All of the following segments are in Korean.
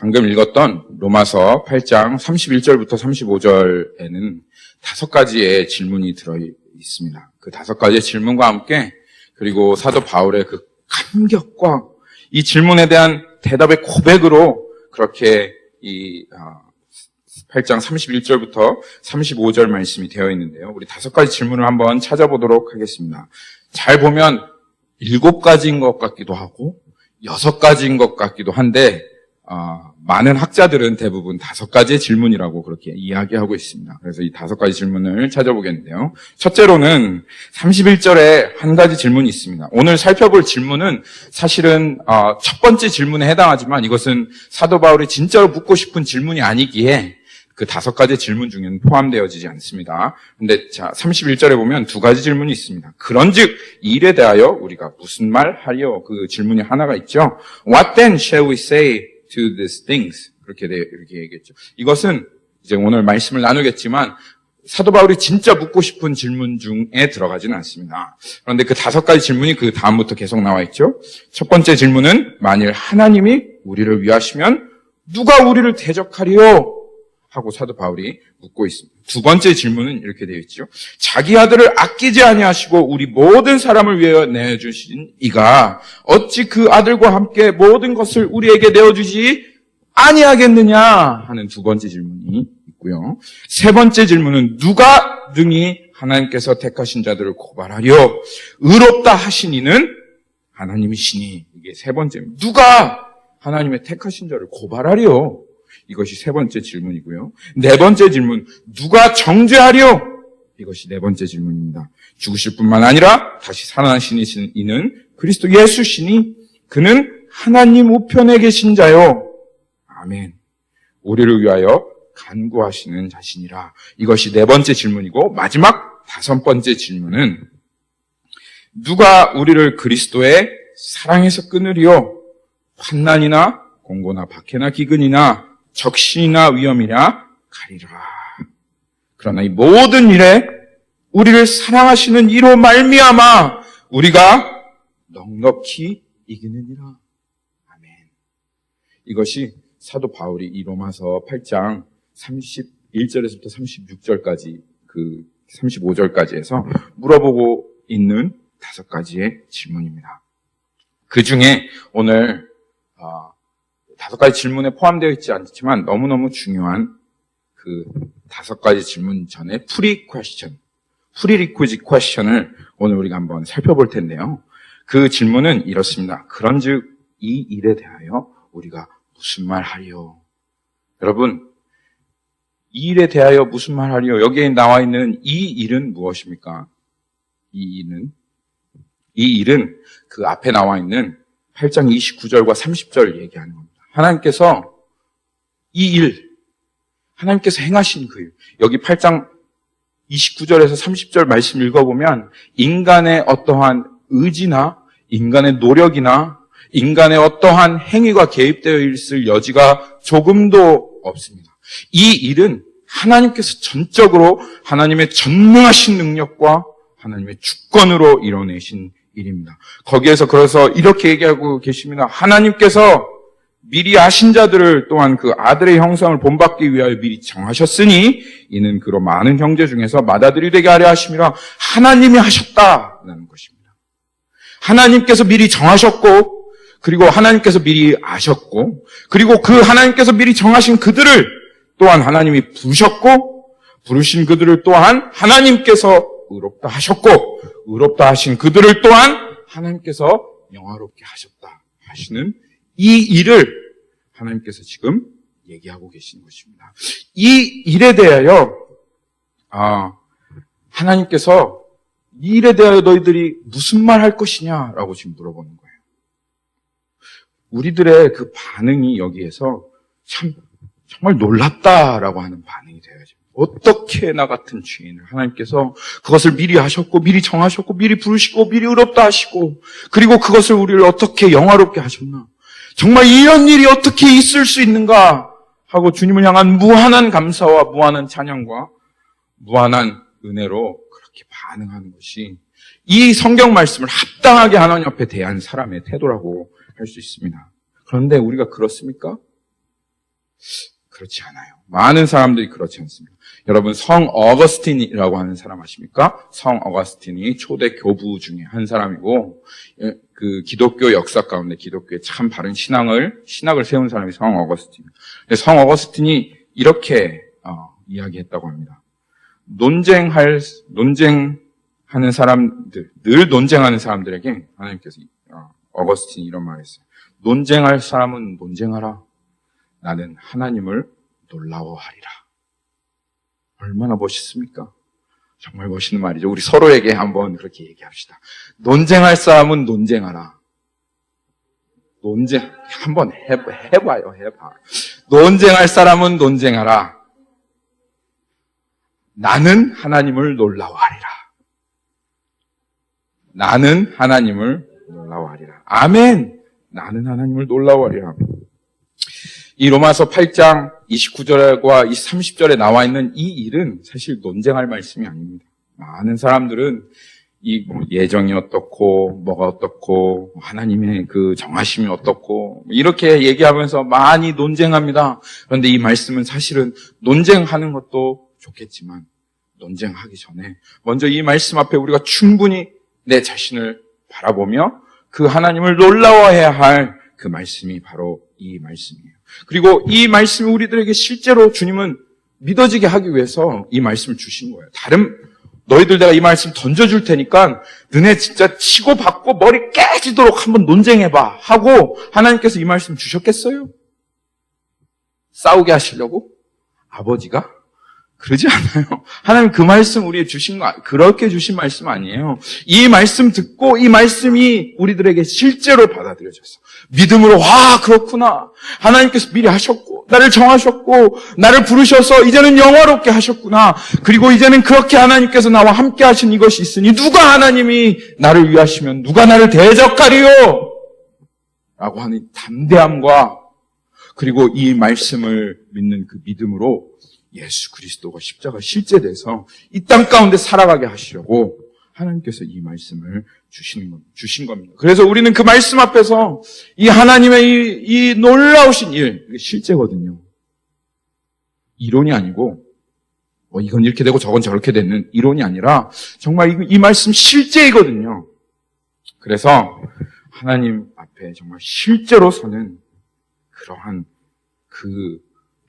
방금 읽었던 로마서 8장 31절부터 35절에는 5가지의 질문이 들어 있습니다. 그 5가지의 질문과 함께 그리고 사도 바울의 그 감격과 이 질문에 대한 대답의 고백으로 그렇게 이 8장 31절부터 35절 말씀이 되어 있는데요. 우리 5가지 질문을 한번 찾아보도록 하겠습니다. 잘 보면 7가지인 것 같기도 하고 6가지인 것 같기도 한데 많은 학자들은 대부분 5가지의 질문이라고 그렇게 이야기하고 있습니다. 그래서 이 5가지 질문을 찾아보겠는데요. 첫째로는 31절에 한 가지 질문이 있습니다. 오늘 살펴볼 질문은 사실은 첫 번째 질문에 해당하지만 이것은 사도 바울이 진짜로 묻고 싶은 질문이 아니기에 그 5가지 질문 중에는 포함되어지지 않습니다. 근데 자, 31절에 보면 2가지 질문이 있습니다. 그런즉 이 일에 대하여 우리가 무슨 말 하리요? 그 질문이 하나가 있죠. What then shall we say to these things? 이렇게 얘기했죠. 이것은 이제 오늘 말씀을 나누겠지만 사도 바울이 진짜 묻고 싶은 질문 중에 들어가지는 않습니다. 그런데 그 5가지 질문이 그 다음부터 계속 나와 있죠. 첫 번째 질문은 만일 하나님이 우리를 위하시면 누가 우리를 대적하리요? 하고 사도 바울이 묻고 있습니다. 2번째 질문은 이렇게 되어 있죠. 자기 아들을 아끼지 아니하시고 우리 모든 사람을 위하여 내어주신 이가 어찌 그 아들과 함께 모든 것을 우리에게 내어주지 아니하겠느냐 하는 2번째 질문이 있고요. 3번째 질문은 누가 능히 하나님께서 택하신 자들을 고발하려 의롭다 하신 이는 하나님이시니. 이게 3번째입니다. 누가 하나님의 택하신 자를 고발하려? 이것이 3번째 질문이고요. 4번째 질문, 누가 정죄하려? 이것이 4번째 질문입니다. 죽으실 뿐만 아니라 다시 살아나신 이는 그리스도 예수시니 그는 하나님 우편에 계신 자요. 아멘. 우리를 위하여 간구하시는 자신이라. 이것이 4번째 질문이고 마지막 5번째 질문은 누가 우리를 그리스도의 사랑에서 끊으리요? 환난이나 공고나 박해나 기근이나 적신이나 위험이나 가리라. 그러나 이 모든 일에 우리를 사랑하시는 이로 말미암아 우리가 넉넉히 이기느니라. 아멘. 이것이 사도 바울이 이 로마서 8장 31절에서부터 36절까지 35절까지 해서 물어보고 있는 5가지의 질문입니다. 그 중에 오늘 5가지 질문에 포함되어 있지 않지만 너무너무 중요한 그 5가지 질문 전에 프리리퀴짓 퀘스천을 오늘 우리가 한번 살펴볼 텐데요. 그 질문은 이렇습니다. 그런즉 이 일에 대하여 우리가 무슨 말 하리요? 여러분, 이 일에 대하여 무슨 말 하리요? 여기에 나와 있는 이 일은 무엇입니까? 이 일은 그 앞에 나와 있는 8장 29절과 30절 얘기하는 겁니다. 하나님께서 하나님께서 행하신 그 일. 여기 8장 29절에서 30절 말씀 읽어보면 인간의 어떠한 의지나 인간의 노력이나 인간의 어떠한 행위가 개입되어 있을 여지가 조금도 없습니다. 이 일은 하나님께서 전적으로 하나님의 전능하신 능력과 하나님의 주권으로 이뤄내신 일입니다. 거기에서 그래서 이렇게 얘기하고 계십니다. 하나님께서 미리 아신 자들을 또한 그 아들의 형상을 본받기 위하여 미리 정하셨으니 이는 그로 많은 형제 중에서 맏아들이 되게 하려 하심이라. 하나님이 하셨다라는 것입니다. 하나님께서 미리 정하셨고 그리고 하나님께서 미리 아셨고 그리고 그 하나님께서 미리 정하신 그들을 또한 하나님이 부르셨고 부르신 그들을 또한 하나님께서 의롭다 하셨고 의롭다 하신 그들을 또한 하나님께서 영화롭게 하셨다 하시는 이 일을 하나님께서 지금 얘기하고 계시는 것입니다. 이 일에 대하여 하나님께서 이 일에 대하여 너희들이 무슨 말 할 것이냐라고 지금 물어보는 거예요. 우리들의 그 반응이 여기에서 정말 놀랍다라고 하는 반응이 되어야죠. 어떻게 나 같은 죄인을 하나님께서 그것을 미리 하셨고 미리 정하셨고 미리 부르시고 미리 의롭다 하시고 그리고 그것을 우리를 어떻게 영화롭게 하셨나. 정말 이런 일이 어떻게 있을 수 있는가 하고 주님을 향한 무한한 감사와 무한한 찬양과 무한한 은혜로 그렇게 반응하는 것이 이 성경 말씀을 합당하게 하나님 앞에 대한 사람의 태도라고 할 수 있습니다. 그런데 우리가 그렇습니까? 그렇지 않아요. 많은 사람들이 그렇지 않습니다. 여러분, 성 어거스틴이라고 하는 사람 아십니까? 성 어거스틴이 초대 교부 중에 한 사람이고, 그 기독교 역사 가운데 기독교의 참 바른 신학을 세운 사람이 성 어거스틴. 성 어거스틴이 이렇게 이야기했다고 합니다. 논쟁하는 사람들, 늘 논쟁하는 사람들에게 하나님께서 어거스틴이 이런 말을 했어요. 논쟁할 사람은 논쟁하라. 나는 하나님을 놀라워하리라. 얼마나 멋있습니까? 정말 멋있는 말이죠. 우리 서로에게 한번 그렇게 얘기합시다. 논쟁할 사람은 논쟁하라. 논쟁, 한번 해봐요. 논쟁할 사람은 논쟁하라. 나는 하나님을 놀라워하리라. 나는 하나님을 놀라워하리라. 아멘. 나는 하나님을 놀라워하리라. 이 로마서 8장 29절과 30절에 나와 있는 이 일은 사실 논쟁할 말씀이 아닙니다. 많은 사람들은 이 예정이 어떻고 뭐가 어떻고 하나님의 그 정하심이 어떻고 이렇게 얘기하면서 많이 논쟁합니다. 그런데 이 말씀은 사실은 논쟁하는 것도 좋겠지만 논쟁하기 전에 먼저 이 말씀 앞에 우리가 충분히 내 자신을 바라보며 그 하나님을 놀라워해야 할 그 말씀이 바로 이 말씀이에요. 그리고 이 말씀이 우리들에게 실제로 주님은 믿어지게 하기 위해서 이 말씀을 주신 거예요. 너희들 내가 이 말씀 던져줄 테니까 너네 진짜 치고 받고 머리 깨지도록 한번 논쟁해봐 하고 하나님께서 이 말씀 주셨겠어요? 싸우게 하시려고? 아버지가? 그러지 않아요. 하나님 그 말씀 우리에게 주신 거, 그렇게 주신 말씀 아니에요. 이 말씀 듣고 이 말씀이 우리들에게 실제로 받아들여졌어. 믿음으로, 와, 그렇구나. 하나님께서 미리 하셨고, 나를 정하셨고, 나를 부르셔서 이제는 영화롭게 하셨구나. 그리고 이제는 그렇게 하나님께서 나와 함께 하신 이것이 있으니 누가 하나님이 나를 위하시면 누가 나를 대적하리요? 라고 하는 담대함과 그리고 이 말씀을 믿는 그 믿음으로 예수 그리스도가 십자가 실제돼서 이 땅 가운데 살아가게 하시려고 하나님께서 이 말씀을 주신 겁니다. 그래서 우리는 그 말씀 앞에서 이 하나님의 이 놀라우신 일, 이게 실제거든요. 이론이 아니고, 이건 이렇게 되고 저건 저렇게 되는 이론이 아니라 정말 이 말씀 실제이거든요. 그래서 하나님 앞에 정말 실제로 서는 그러한 그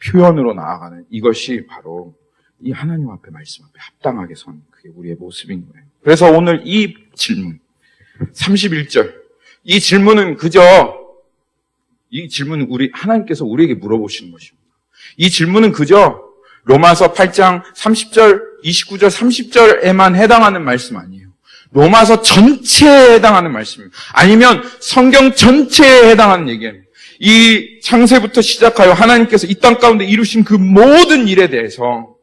표현으로 나아가는 이것이 바로 이 하나님 앞에 말씀 앞에 합당하게 선 그게 우리의 모습인 거예요. 그래서 오늘 이 질문 31절 이 질문은 하나님께서 우리에게 물어보시는 것입니다. 이 질문은 그저 로마서 8장 30절, 29절, 30절에만 해당하는 말씀 아니에요. 로마서 전체에 해당하는 말씀입니다. 아니면 성경 전체에 해당하는 얘기입니다. 이 창세부터 시작하여 하나님께서 이 땅 가운데 이루신 그 모든 일에 대해서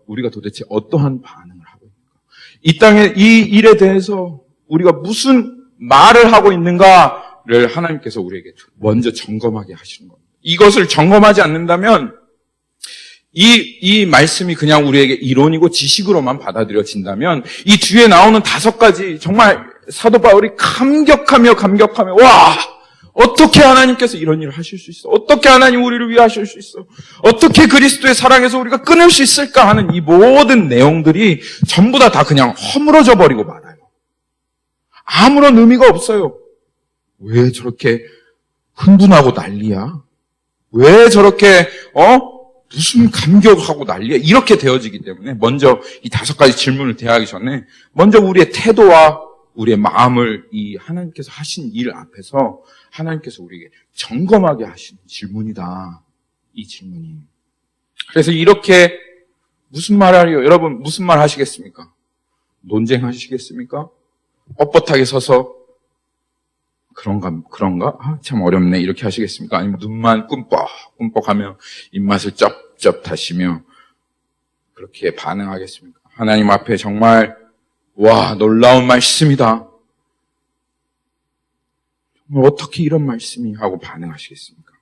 우리가 도대체 어떠한 반응을 하고 있는가? 이 땅에 이 일에 대해서 우리가 무슨 말을 하고 있는가를 하나님께서 우리에게 먼저 점검하게 하시는 겁니다. 이것을 점검하지 않는다면 이 말씀이 그냥 우리에게 이론이고 지식으로만 받아들여진다면 이 뒤에 나오는 5가지 정말 사도 바울이 감격하며 와! 어떻게 하나님께서 이런 일을 하실 수 있어? 어떻게 하나님 우리를 위하실 수 있어? 어떻게 그리스도의 사랑에서 우리가 끊을 수 있을까 하는 이 모든 내용들이 전부 다 그냥 허물어져 버리고 말아요. 아무런 의미가 없어요. 왜 저렇게 흥분하고 난리야? 왜 저렇게 무슨 감격하고 난리야? 이렇게 되어지기 때문에 먼저 이 5가지 질문을 대하기 전에 먼저 우리의 태도와 우리의 마음을 이 하나님께서 하신 일 앞에서 하나님께서 우리에게 점검하게 하신 질문이다. 이 질문이. 그래서 이렇게 무슨 말 하려? 여러분 무슨 말 하시겠습니까? 논쟁하시겠습니까? 뻣뻣하게 서서 그런가? 참 어렵네. 이렇게 하시겠습니까? 아니면 눈만 꿈뻑하며 입맛을 쩝쩝 다시며 그렇게 반응하겠습니까? 하나님 앞에 정말 와, 놀라운 말씀이다. 어떻게 이런 말씀이 하고 반응하시겠습니까?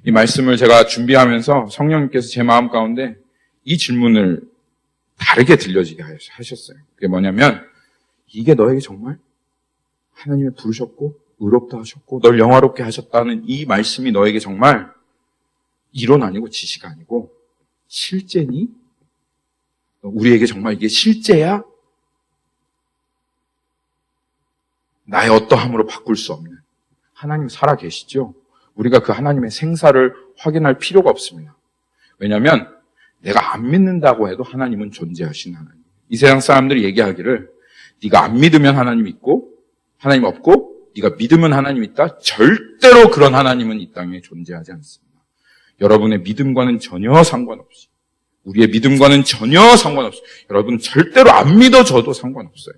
이 말씀을 제가 준비하면서 성령님께서 제 마음 가운데 이 질문을 다르게 들려지게 하셨어요. 그게 뭐냐면 이게 너에게 정말 하나님이 부르셨고 의롭다 하셨고 널 영화롭게 하셨다는 이 말씀이 너에게 정말 이론 아니고 지식 아니고 실제니? 우리에게 정말 이게 실제야? 나의 어떠함으로 바꿀 수 없는 하나님 살아 계시죠? 우리가 그 하나님의 생사를 확인할 필요가 없습니다. 왜냐하면 내가 안 믿는다고 해도 하나님은 존재하신 하나님. 이 세상 사람들이 얘기하기를 네가 안 믿으면 하나님 있고 하나님 없고 네가 믿으면 하나님 있다. 절대로 그런 하나님은 이 땅에 존재하지 않습니다. 여러분의 믿음과는 전혀 상관없이 우리의 믿음과는 전혀 상관없이 여러분 절대로 안 믿어줘도 상관없어요.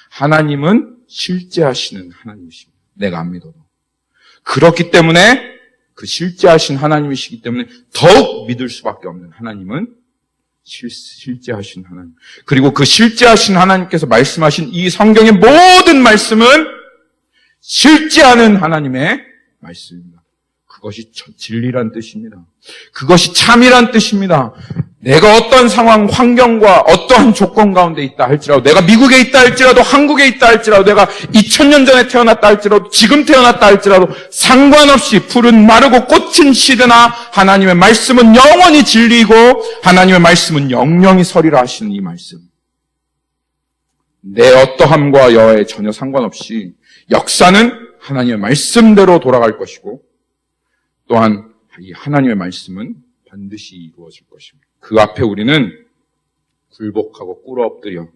하나님은 실제하시는 하나님이십니다. 내가 안 믿어도. 그렇기 때문에 그 실제하신 하나님이시기 때문에 더욱 믿을 수밖에 없는 하나님은 실제하신 하나님. 그리고 그 실제하신 하나님께서 말씀하신 이 성경의 모든 말씀은 실제하는 하나님의 말씀입니다. 그것이 진리란 뜻입니다. 그것이 참이란 뜻입니다. 내가 어떤 상황, 환경과 어떠한 조건 가운데 있다 할지라도, 내가 미국에 있다 할지라도, 한국에 있다 할지라도, 내가 2000년 전에 태어났다 할지라도, 지금 태어났다 할지라도 상관없이 푸른 마르고 꽃은 시드나 하나님의 말씀은 영원히 진리이고 하나님의 말씀은 영영이 서리라 하시는 이 말씀. 내 어떠함과 여하에 전혀 상관없이 역사는 하나님의 말씀대로 돌아갈 것이고 또한 이 하나님의 말씀은 반드시 이루어질 것입니다. 그 앞에 우리는 굴복하고 꿇어 엎드려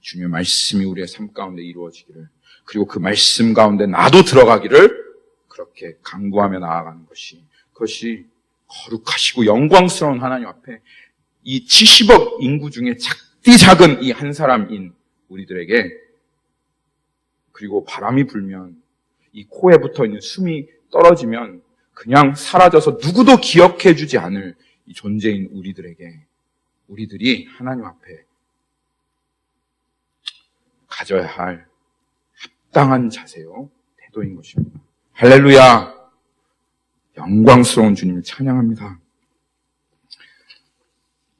주님의 말씀이 우리의 삶 가운데 이루어지기를 그리고 그 말씀 가운데 나도 들어가기를 그렇게 간구하며 나아가는 것이 그것이 거룩하시고 영광스러운 하나님 앞에 이 70억 인구 중에 작디 작은 이 한 사람인 우리들에게 그리고 바람이 불면 이 코에 붙어있는 숨이 떨어지면 그냥 사라져서 누구도 기억해주지 않을 이 존재인 우리들이 하나님 앞에 가져야 할 합당한 자세요. 태도인 것입니다. 할렐루야! 영광스러운 주님을 찬양합니다.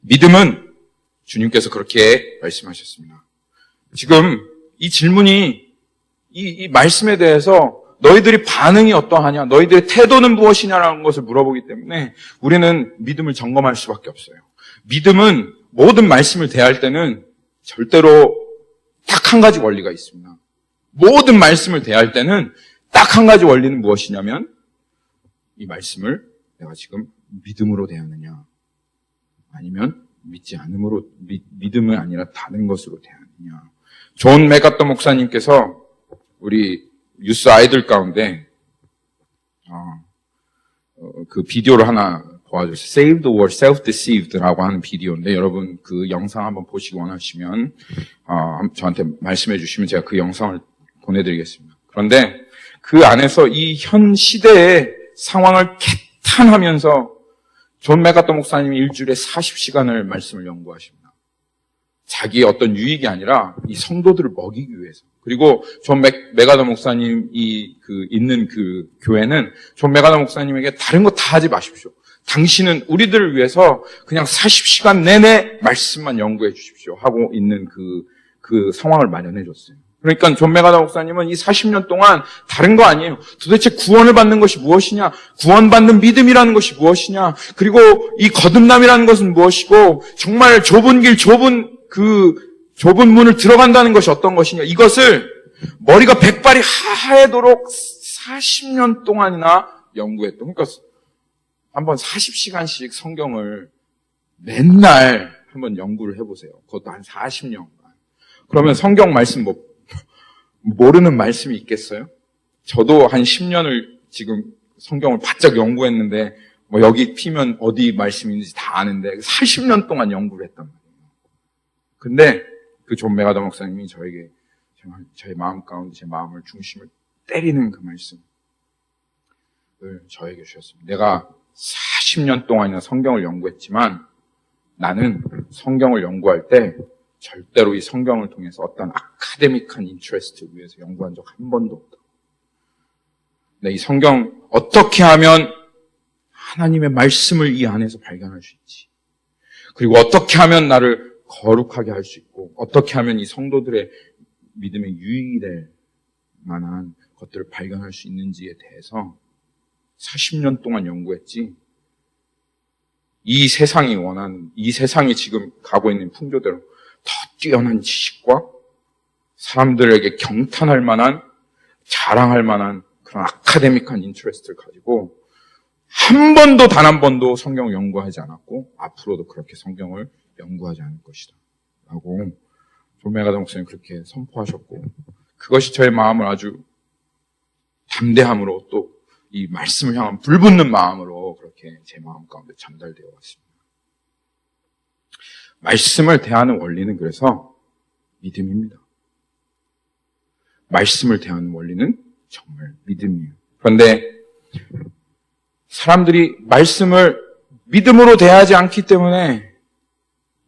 믿음은 주님께서 그렇게 말씀하셨습니다. 지금 이 질문이 이 말씀에 대해서 너희들이 반응이 어떠하냐, 너희들의 태도는 무엇이냐라는 것을 물어보기 때문에 우리는 믿음을 점검할 수밖에 없어요. 믿음은 모든 말씀을 대할 때는 절대로 딱 한 가지 원리가 있습니다. 모든 말씀을 대할 때는 딱 한 가지 원리는 무엇이냐면 이 말씀을 내가 지금 믿음으로 대하느냐 아니면 믿지 않음으로 믿음은 아니라 다른 것으로 대하느냐. 존 맥가터 목사님께서 우리 유스 아이들 가운데 그 비디오를 하나 보아주세요. Save the World, Self-Deceived라고 하는 비디오인데 여러분 그 영상 한번 보시기 원하시면 저한테 말씀해 주시면 제가 그 영상을 보내드리겠습니다. 그런데 그 안에서 이 현 시대의 상황을 개탄하면서 존 맥가터 목사님이 일주일에 40시간을 말씀을 연구하십니다. 자기의 어떤 유익이 아니라 이 성도들을 먹이기 위해서. 그리고 존 맥가더 목사님이 있는 그 교회는 존 맥가더 목사님에게 다른 거 다 하지 마십시오. 당신은 우리들을 위해서 그냥 40시간 내내 말씀만 연구해 주십시오. 하고 있는 그 상황을 마련해 줬어요. 그러니까 존 맥가더 목사님은 이 40년 동안 다른 거 아니에요. 도대체 구원을 받는 것이 무엇이냐? 구원받는 믿음이라는 것이 무엇이냐? 그리고 이 거듭남이라는 것은 무엇이고 정말 좁은 길, 좁은 문을 들어간다는 것이 어떤 것이냐. 이것을 머리가 백발이 하하도록 40년 동안이나 연구했던. 그러니까 한번 40시간씩 성경을 맨날 한번 연구를 해보세요. 그것도 한 40년간. 그러면 성경 말씀 모르는 말씀이 있겠어요? 저도 한 10년을 지금 성경을 바짝 연구했는데 여기 피면 어디 말씀이 있는지 다 아는데 40년 동안 연구를 했단 말이에요. 근데 그 존 맥가더 목사님이 저에게 정말 저의 마음 가운데 제 마음을 중심을 때리는 그 말씀을 저에게 주셨습니다. 내가 40년 동안이나 성경을 연구했지만 나는 성경을 연구할 때 절대로 이 성경을 통해서 어떤 아카데믹한 인트레스트를 위해서 연구한 적 한 번도 없다. 근데 이 성경 어떻게 하면 하나님의 말씀을 이 안에서 발견할 수 있지? 그리고 어떻게 하면 나를 거룩하게 할 수 있고 어떻게 하면 이 성도들의 믿음에 유익이 될 만한 것들을 발견할 수 있는지에 대해서 40년 동안 연구했지, 이 세상이 지금 가고 있는 풍조대로 더 뛰어난 지식과 사람들에게 경탄할 만한, 자랑할 만한 그런 아카데믹한 인트레스트를 가지고 단 한 번도 성경을 연구하지 않았고 앞으로도 그렇게 성경을 연구하지 않을 것이다 라고 존 메가더 목사님 그렇게 선포하셨고, 그것이 저의 마음을 아주 담대함으로 또 이 말씀을 향한 불붙는 마음으로 그렇게 제 마음 가운데 전달되어 왔습니다. 말씀을 대하는 원리는 그래서 믿음입니다. 말씀을 대하는 원리는 정말 믿음이에요. 그런데 사람들이 말씀을 믿음으로 대하지 않기 때문에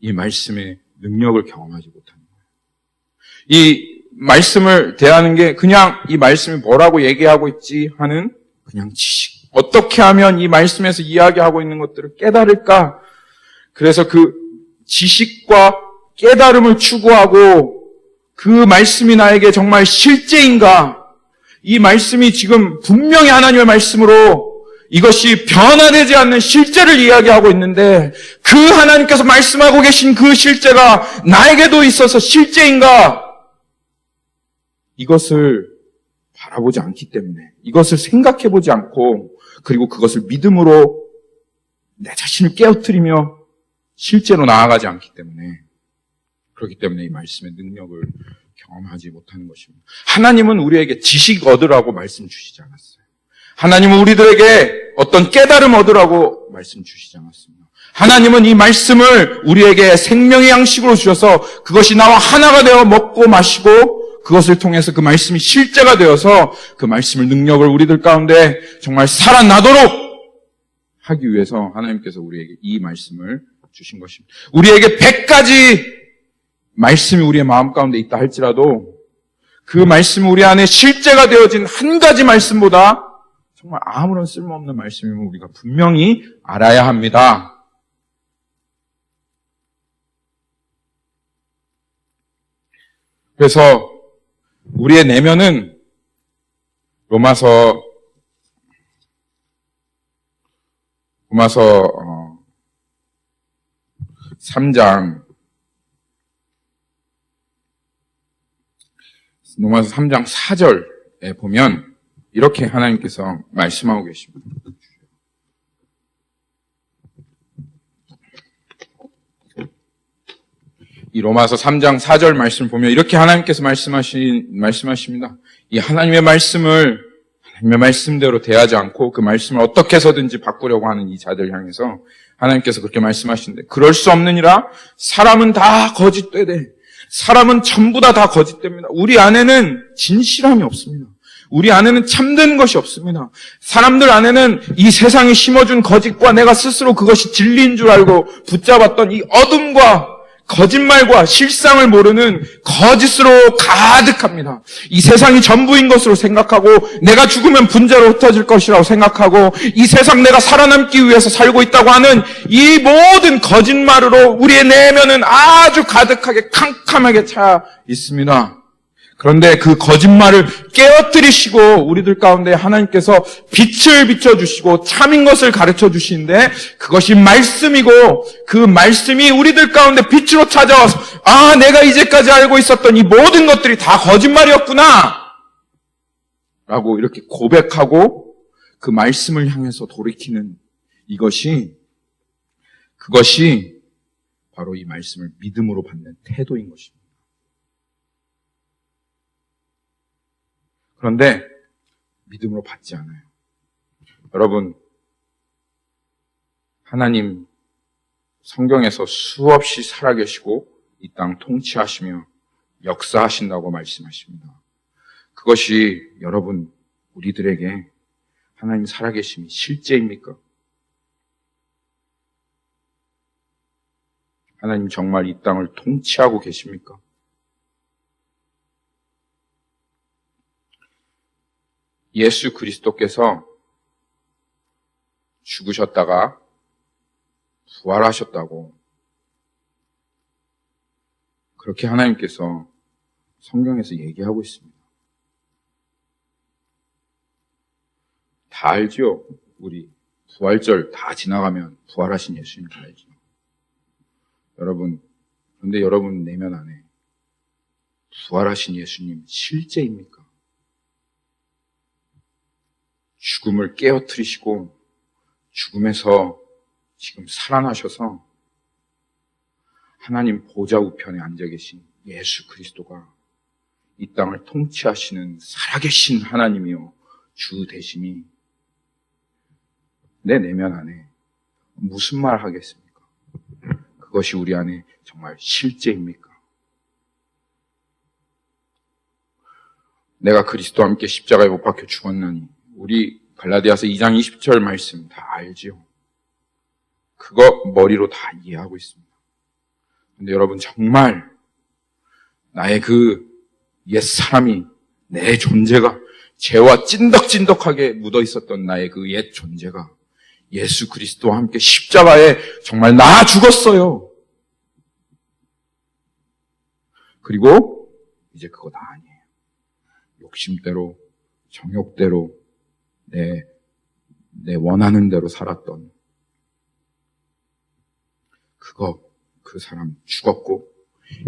이 말씀의 능력을 경험하지 못하는 거예요. 이 말씀을 대하는 게 그냥 이 말씀이 뭐라고 얘기하고 있지 하는 그냥 지식. 어떻게 하면 이 말씀에서 이야기하고 있는 것들을 깨달을까? 그래서 그 지식과 깨달음을 추구하고 그 말씀이 나에게 정말 실제인가? 이 말씀이 지금 분명히 하나님의 말씀으로 이것이 변화되지 않는 실제를 이야기하고 있는데 그 하나님께서 말씀하고 계신 그 실제가 나에게도 있어서 실제인가? 이것을 바라보지 않기 때문에, 이것을 생각해보지 않고 그리고 그것을 믿음으로 내 자신을 깨우트리며 실제로 나아가지 않기 때문에, 그렇기 때문에 이 말씀의 능력을 경험하지 못하는 것입니다. 하나님은 우리에게 지식 얻으라고 말씀 주시지 않았어요. 하나님은 우리들에게 어떤 깨달음 얻으라고 말씀 주시지 않았습니다. 하나님은 이 말씀을 우리에게 생명의 양식으로 주셔서 그것이 나와 하나가 되어 먹고 마시고 그것을 통해서 그 말씀이 실제가 되어서 그 말씀을 능력을 우리들 가운데 정말 살아나도록 하기 위해서 하나님께서 우리에게 이 말씀을 주신 것입니다. 우리에게 100가지 말씀이 우리의 마음 가운데 있다 할지라도 그 말씀이 우리 안에 실제가 되어진 한 가지 말씀보다 정말 아무런 쓸모없는 말씀임을 우리가 분명히 알아야 합니다. 그래서 우리의 내면은 로마서 3장 4절에 보면 이렇게 하나님께서 말씀하고 계십니다. 이 로마서 3장 4절 말씀을 보면 이렇게 하나님께서 말씀하십니다. 이 하나님의 말씀을 하나님의 말씀대로 대하지 않고 그 말씀을 어떻게 해서든지 바꾸려고 하는 이 자들 향해서 하나님께서 그렇게 말씀하시는데, 그럴 수 없느니라. 사람은 다 거짓되되, 사람은 전부 다 거짓됩니다. 우리 안에는 진실함이 없습니다. 우리 안에는 참된 것이 없습니다. 사람들 안에는 이 세상이 심어준 거짓과 내가 스스로 그것이 진리인 줄 알고 붙잡았던 이 어둠과 거짓말과 실상을 모르는 거짓으로 가득합니다. 이 세상이 전부인 것으로 생각하고 내가 죽으면 분재로 흩어질 것이라고 생각하고 이 세상 내가 살아남기 위해서 살고 있다고 하는 이 모든 거짓말으로 우리의 내면은 아주 가득하게 캄캄하게 차 있습니다. 그런데 그 거짓말을 깨어뜨리시고 우리들 가운데 하나님께서 빛을 비춰주시고 참인 것을 가르쳐 주시는데 그것이 말씀이고 그 말씀이 우리들 가운데 빛으로 찾아와서 내가 이제까지 알고 있었던 이 모든 것들이 다 거짓말이었구나 라고 이렇게 고백하고 그 말씀을 향해서 돌이키는 그것이 바로 이 말씀을 믿음으로 받는 태도인 것입니다. 그런데 믿음으로 받지 않아요. 여러분, 하나님 성경에서 수없이 살아계시고 이 땅 통치하시며 역사하신다고 말씀하십니다. 그것이 여러분, 우리들에게 하나님 살아계심이 실제입니까? 하나님 정말 이 땅을 통치하고 계십니까? 예수 그리스도께서 죽으셨다가 부활하셨다고 그렇게 하나님께서 성경에서 얘기하고 있습니다. 다 알죠? 우리 부활절 다 지나가면 부활하신 예수님 다 알죠? 여러분, 그런데 여러분 내면 안에 부활하신 예수님 실제입니까? 죽음을 깨어뜨리시고 죽음에서 지금 살아나셔서 하나님 보좌 우편에 앉아 계신 예수 그리스도가 이 땅을 통치하시는 살아계신 하나님이요 주 되심이 내 내면 안에 무슨 말 하겠습니까? 그것이 우리 안에 정말 실제입니까? 내가 그리스도와 함께 십자가에 못 박혀 죽었나니 우리 갈라디아서 2장 20절 말씀 다 알지요. 그거 머리로 다 이해하고 있습니다. 근데 여러분 정말 나의 그 옛사람이 내 존재가 죄와 찐덕찐덕하게 묻어 있었던 나의 그 옛 존재가 예수 그리스도와 함께 십자가에 정말 나 죽었어요. 그리고 이제 그거 다 아니에요. 욕심대로 정욕대로 내 원하는 대로 살았던 그 사람 죽었고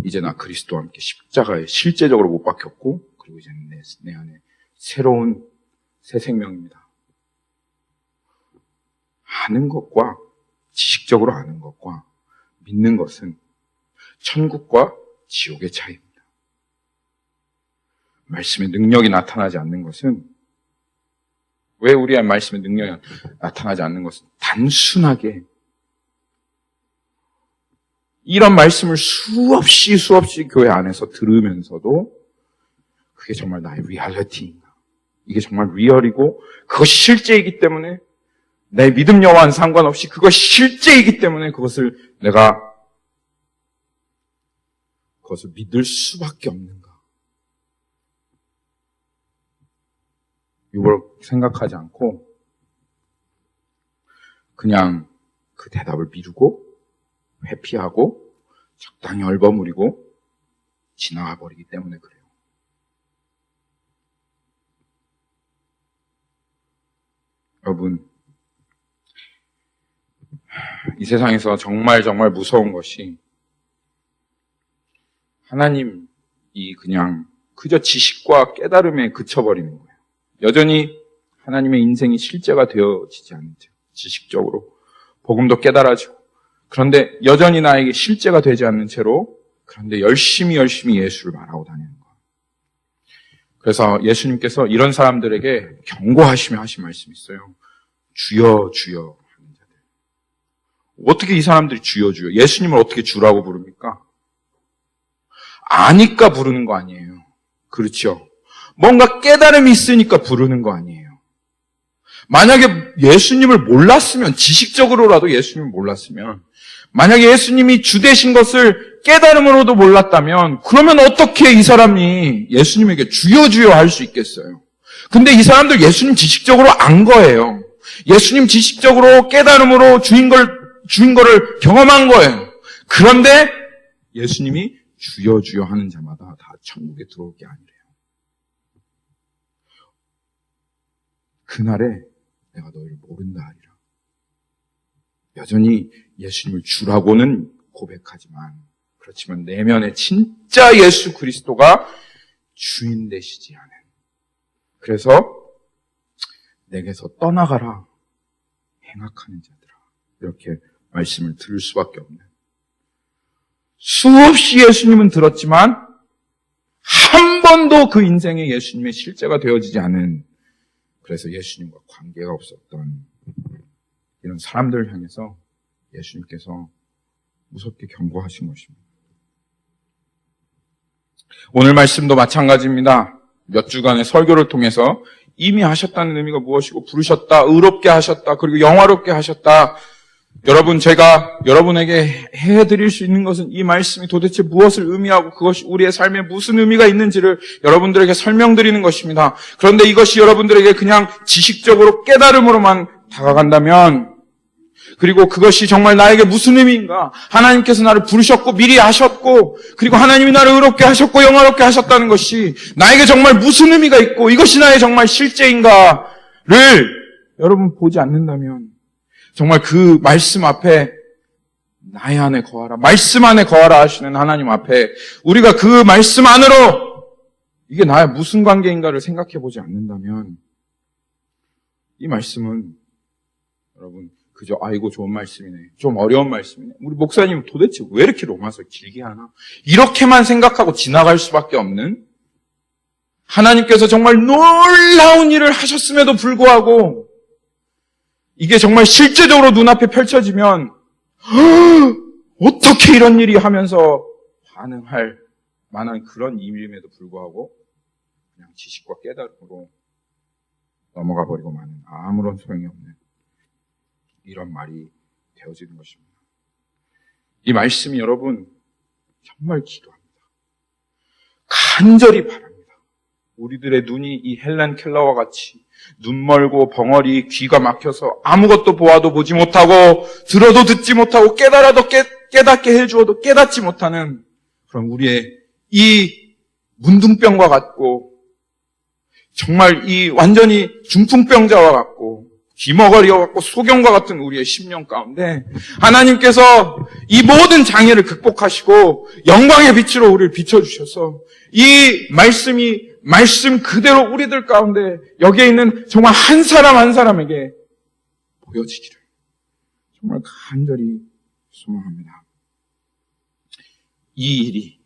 이제 나 그리스도와 함께 십자가에 실제적으로 못 박혔고 그리고 이제 내 안에 새로운 새 생명입니다. 아는 것과 지식적으로 아는 것과 믿는 것은 천국과 지옥의 차이입니다. 말씀의 능력이 나타나지 않는 것은 왜 우리의 말씀의 능력이 나타나지 않는 것은 단순하게 이런 말씀을 수없이 교회 안에서 들으면서도 그게 정말 나의 리얼리티인가? 이게 정말 리얼이고 그것이 실제이기 때문에 내 믿음 여와는 상관없이 그것이 실제이기 때문에 그것을 믿을 수밖에 없는가? 이걸 생각하지 않고 그냥 그 대답을 미루고 회피하고 적당히 얼버무리고 지나가 버리기 때문에 그래요. 여러분, 이 세상에서 정말 무서운 것이 하나님이 그냥 그저 지식과 깨달음에 그쳐버리는 거예요. 여전히 하나님의 인생이 실제가 되어지지 않는 채 지식적으로 복음도 깨달아지고 그런데 여전히 나에게 실제가 되지 않는 채로 그런데 열심히 예수를 말하고 다니는 거예요. 그래서 예수님께서 이런 사람들에게 경고하시며 하신 말씀이 있어요. 주여 주여 하는 자들. 어떻게 이 사람들이 주여 주여 예수님을 어떻게 주라고 부릅니까? 아니까 부르는 거 아니에요. 그렇죠? 뭔가 깨달음이 있으니까 부르는 거 아니에요. 만약에 예수님을 몰랐으면 지식적으로라도 예수님을 몰랐으면 만약에 예수님이 주 되신 것을 깨달음으로도 몰랐다면 그러면 어떻게 이 사람이 예수님에게 주여 주여 할 수 있겠어요? 근데 이 사람들 예수님 지식적으로 안 거예요. 예수님 지식적으로 깨달음으로 주인 거를 경험한 거예요. 그런데 예수님이 주여 주여 하는 자마다 다 천국에 들어올 게 아니래요. 그날에 내가 너희를 모른다 하리라. 여전히 예수님을 주라고는 고백하지만 그렇지만 내면에 진짜 예수 그리스도가 주인 되시지 않은 그래서 내게서 떠나가라 행악하는 자들아 이렇게 말씀을 들을 수밖에 없는 수없이 예수님은 들었지만 한 번도 그 인생에 예수님의 실제가 되어지지 않은 그래서 예수님과 관계가 없었던 이런 사람들을 향해서 예수님께서 무섭게 경고하신 것입니다. 오늘 말씀도 마찬가지입니다. 몇 주간의 설교를 통해서 이미 하셨다는 의미가 무엇이고 부르셨다, 의롭게 하셨다, 그리고 영화롭게 하셨다. 여러분, 제가 여러분에게 해드릴 수 있는 것은 이 말씀이 도대체 무엇을 의미하고 그것이 우리의 삶에 무슨 의미가 있는지를 여러분들에게 설명드리는 것입니다. 그런데 이것이 여러분들에게 그냥 지식적으로 깨달음으로만 다가간다면 그리고 그것이 정말 나에게 무슨 의미인가? 하나님께서 나를 부르셨고 미리 아셨고 그리고 하나님이 나를 의롭게 하셨고 영화롭게 하셨다는 것이 나에게 정말 무슨 의미가 있고 이것이 나의 정말 실제인가를 여러분 보지 않는다면 정말 그 말씀 앞에 나의 안에 거하라, 말씀 안에 거하라 하시는 하나님 앞에 우리가 그 말씀 안으로 이게 나의 무슨 관계인가를 생각해 보지 않는다면 이 말씀은 여러분 그저 아이고 좋은 말씀이네, 좀 어려운 말씀이네, 우리 목사님 도대체 왜 이렇게 로마서 길게 하나, 이렇게만 생각하고 지나갈 수밖에 없는, 하나님께서 정말 놀라운 일을 하셨음에도 불구하고 이게 정말 실제적으로 눈앞에 펼쳐지면 어떻게 이런 일이 하면서 반응할 만한 그런 일임에도 불구하고 그냥 지식과 깨달음으로 넘어가 버리고 마는 아무런 소용이 없는 이런 말이 되어지는 것입니다. 이 말씀이 여러분 정말 기도합니다. 간절히 바랍니다. 우리들의 눈이 이 헬렌 켈러와 같이 눈 멀고 벙어리 귀가 막혀서 아무것도 보아도 보지 못하고 들어도 듣지 못하고 깨달아도 깨닫게 해주어도 깨닫지 못하는 그런 우리의 이 문둥병과 같고 정말 이 완전히 중풍병자와 같고 귀머거리와 같고 소경과 같은 우리의 심령 가운데 하나님께서 이 모든 장애를 극복하시고 영광의 빛으로 우리를 비춰주셔서 이 말씀이 말씀 그대로 우리들 가운데 여기에 있는 정말 한 사람 한 사람에게 보여지기를 정말 간절히 소망합니다. 이 일이,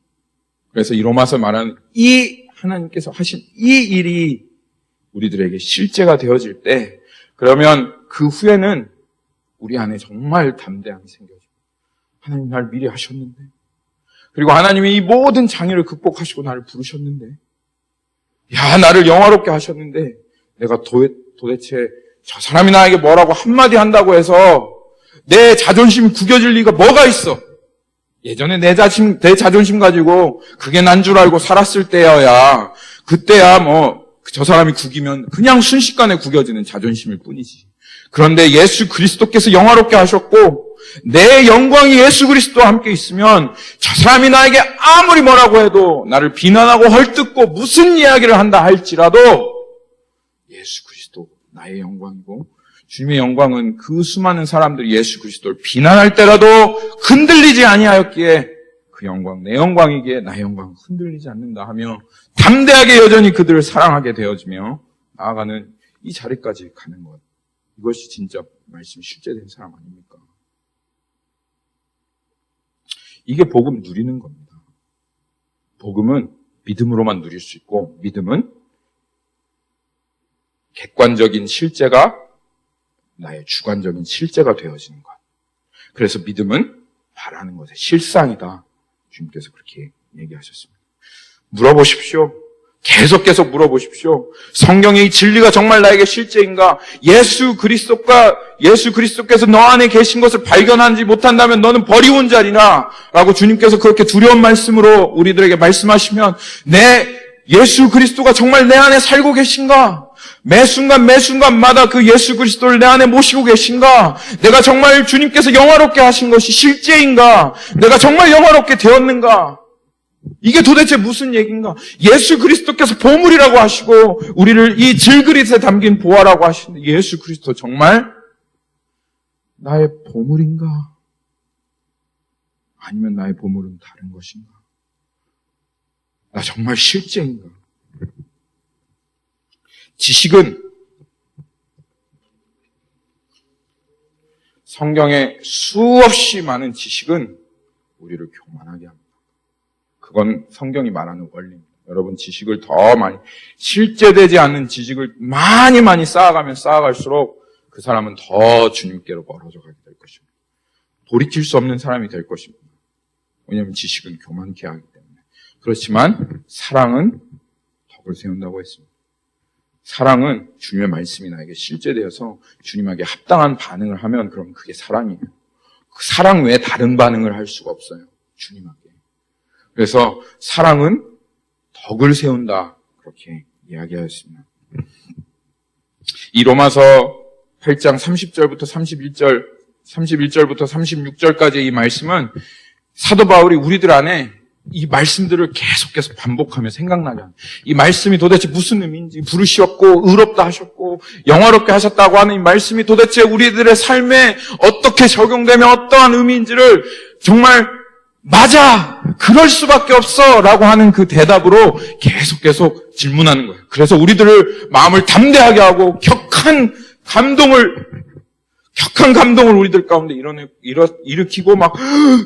그래서 이 로마서 말하는 이 하나님께서 하신 이 일이 우리들에게 실제가 되어질 때, 그러면 그 후에는 우리 안에 정말 담대함이 생겨집니다. 하나님 날 미리 하셨는데, 그리고 하나님이 이 모든 장애를 극복하시고 나를 부르셨는데, 야, 나를 영화롭게 하셨는데 내가 도대체 저 사람이 나에게 뭐라고 한마디 한다고 해서 내 자존심이 구겨질 리가 뭐가 있어? 예전에 내 자존심 가지고 그게 난 줄 알고 살았을 때여야, 그때야 뭐 저 사람이 구기면 그냥 순식간에 구겨지는 자존심일 뿐이지. 그런데 예수 그리스도께서 영화롭게 하셨고 내 영광이 예수 그리스도와 함께 있으면 저 사람이 나에게 아무리 뭐라고 해도 나를 비난하고 헐뜯고 무슨 이야기를 한다 할지라도 예수 그리스도 나의 영광이고, 주님의 영광은 그 수많은 사람들이 예수 그리스도를 비난할 때라도 흔들리지 아니하였기에 그 영광, 내 영광이기에 나의 영광은 흔들리지 않는다 하며 담대하게 여전히 그들을 사랑하게 되어지며 나아가는 이 자리까지 가는 것, 이것이 진짜 말씀이 실제된 사람 아닙니까? 이게 복음 누리는 겁니다. 복음은 믿음으로만 누릴 수 있고, 믿음은 객관적인 실제가 나의 주관적인 실제가 되어지는 것. 그래서 믿음은 바라는 것의 실상이다. 주님께서 그렇게 얘기하셨습니다. 물어보십시오. 계속 물어보십시오. 성경의 이 진리가 정말 나에게 실제인가? 예수 그리스도께서 너 안에 계신 것을 발견하지 못한다면 너는 버리운 자리나 라고 주님께서 그렇게 두려운 말씀으로 우리들에게 말씀하시면, 예수 그리스도가 정말 내 안에 살고 계신가? 매순간마다 그 예수 그리스도를 내 안에 모시고 계신가? 내가 정말 주님께서 영화롭게 하신 것이 실제인가? 내가 정말 영화롭게 되었는가? 이게 도대체 무슨 얘기인가? 예수 그리스도께서 보물이라고 하시고 우리를 이 질그릇에 담긴 보화라고 하시는데, 예수 그리스도 정말 나의 보물인가? 아니면 나의 보물은 다른 것인가? 나 정말 실제인가? 지식은 성경에 수없이 많은 지식은 우리를 교만하게 합니다. 그건 성경이 말하는 원리입니다. 여러분, 지식을 더 많이, 실제되지 않는 지식을 많이 쌓아가면 쌓아갈수록 그 사람은 더 주님께로 멀어져 가게 될 것입니다. 돌이킬 수 없는 사람이 될 것입니다. 왜냐하면 지식은 교만케 하기 때문에. 그렇지만 사랑은 덕을 세운다고 했습니다. 사랑은 주님의 말씀이 나에게 실제되어서 주님에게 합당한 반응을 하면 그럼 그게 사랑이에요. 그 사랑 외에 다른 반응을 할 수가 없어요. 주님에게. 그래서 사랑은 덕을 세운다, 그렇게 이야기하였습니다. 이 로마서 8장 30절부터 31절부터 36절까지 이 말씀은 사도 바울이 우리들 안에 이 말씀들을 계속해서 반복하며 생각나게 하는, 이 말씀이 도대체 무슨 의미인지, 부르시었고 의롭다 하셨고 영화롭게 하셨다고 하는 이 말씀이 도대체 우리들의 삶에 어떻게 적용되며 어떠한 의미인지를 정말 맞아, 그럴 수밖에 없어 라고 하는 그 대답으로 계속 질문하는 거예요. 그래서 우리들을 마음을 담대하게 하고 격한 감동을 우리들 가운데 일으키고 막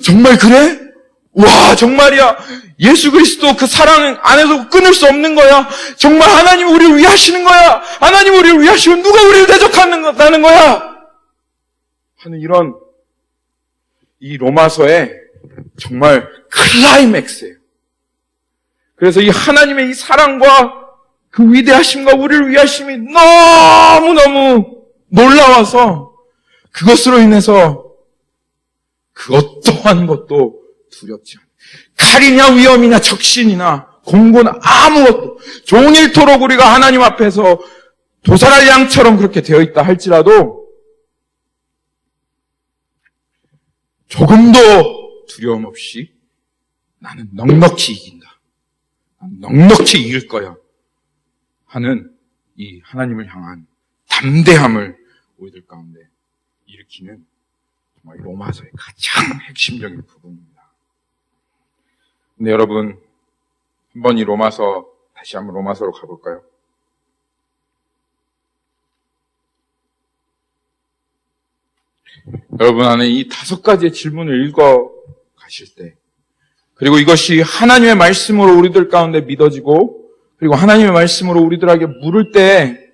정말 그래? 와, 정말이야. 예수 그리스도 그 사랑 안에서 끊을 수 없는 거야. 정말 하나님 우리를 위하시는 거야. 하나님 우리를 위하시면 누가 우리를 대적한다는 거야. 하는 이런 이 로마서의 정말 클라이맥스예요. 그래서 이 하나님의 이 사랑과 그 위대하심과 우리를 위하심이 너무너무 놀라워서 그것으로 인해서 그 어떠한 것도 두렵지 않아요. 칼이냐 위험이냐 적신이나 공고나 아무것도 종일토록 우리가 하나님 앞에서 도살할 양처럼 그렇게 되어 있다 할지라도 조금도 두려움 없이 나는 넉넉히 이긴다. 나는 넉넉히 이길 거야. 하는 이 하나님을 향한 담대함을 우리들 가운데 일으키는 정말 로마서의 가장 핵심적인 부분입니다. 근데 여러분, 한번 이 로마서, 다시 한번 로마서로 가볼까요? 여러분 안에 이 5가지의 질문을 읽어 가실 때, 그리고 이것이 하나님의 말씀으로 우리들 가운데 믿어지고, 그리고 하나님의 말씀으로 우리들에게 물을 때,